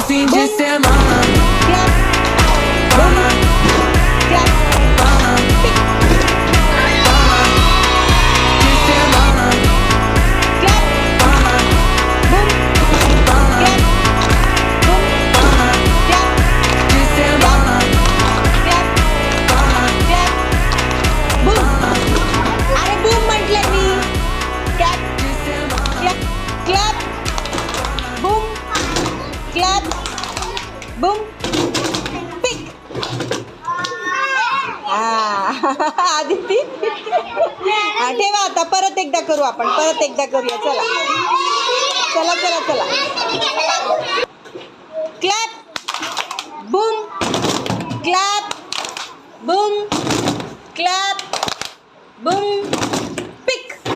fim de semana. Boom, pick. Aditi ठेवा आता परत एकदा करू आपण परत एकदा करूया चला चला चला चला clap boom clap boom clap boom